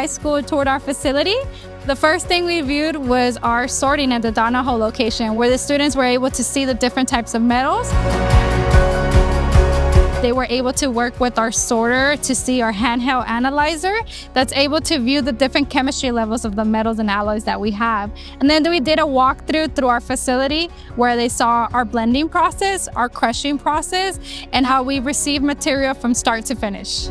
High School toured our facility, the first thing we viewed was our sorting at the Donahoe location, where the students were able to see the different types of metals. They were able to work with our sorter to see our handheld analyzer that's able to view the different chemistry levels of the metals and alloys that we have. And then we did a walkthrough through our facility where they saw our blending process, our crushing process, and how we receive material from start to finish.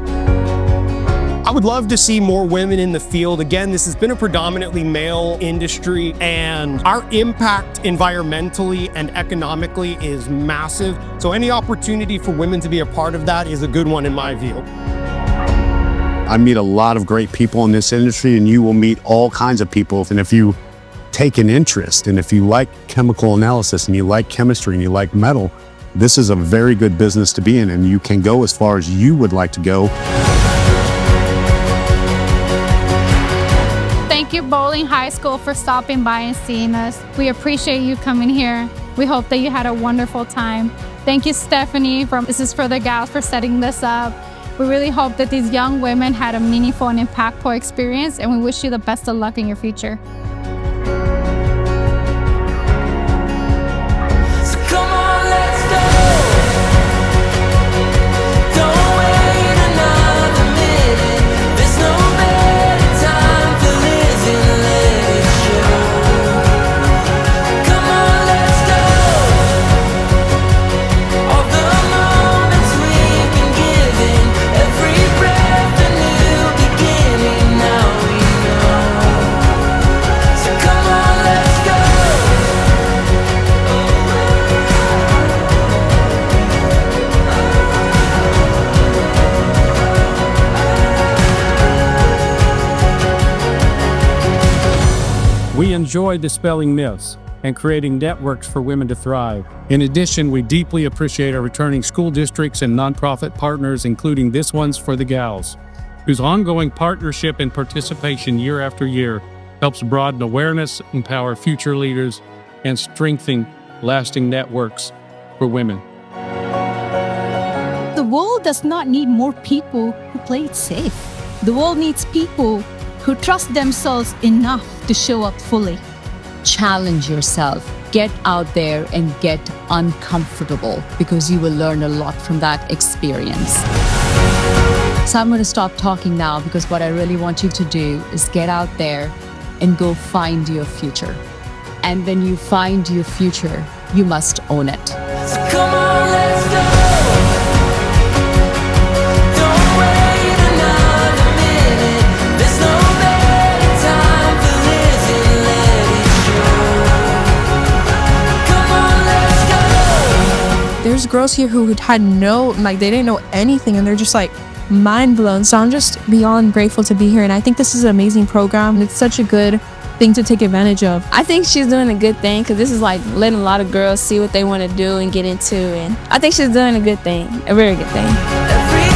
I would love to see more women in the field. Again, this has been a predominantly male industry, and our impact environmentally and economically is massive. So any opportunity for women to be a part of that is a good one in my view. I meet a lot of great people in this industry, and you will meet all kinds of people. And if you take an interest, and if you like chemical analysis, and you like chemistry, and you like metal, this is a very good business to be in, and you can go as far as you would like to go. Thank you, Bowling High School, for stopping by and seeing us. We appreciate you coming here. We hope that you had a wonderful time. Thank you, Stephanie from This Is For The Gals, for setting this up. We really hope that these young women had a meaningful and impactful experience, and we wish you the best of luck in your future. We enjoy dispelling myths and creating networks for women to thrive. In addition, we deeply appreciate our returning school districts and nonprofit partners, including This One's For The Gals, whose ongoing partnership and participation year after year helps broaden awareness, empower future leaders, and strengthen lasting networks for women. The world does not need more people who play it safe. The world needs people who trust themselves enough to show up fully. Challenge yourself. Get out there and get uncomfortable, because you will learn a lot from that experience. So I'm going to stop talking now, because what I really want you to do is get out there and go find your future. And when you find your future, you must own it. So come on, let's go. There's girls here who had they didn't know anything, and they're just like mind blown. So I'm just beyond grateful to be here, and I think this is an amazing program. It's such a good thing to take advantage of. I think she's doing a good thing, because this is like letting a lot of girls see what they want to do and get into, and I think she's doing a good thing, a very good thing.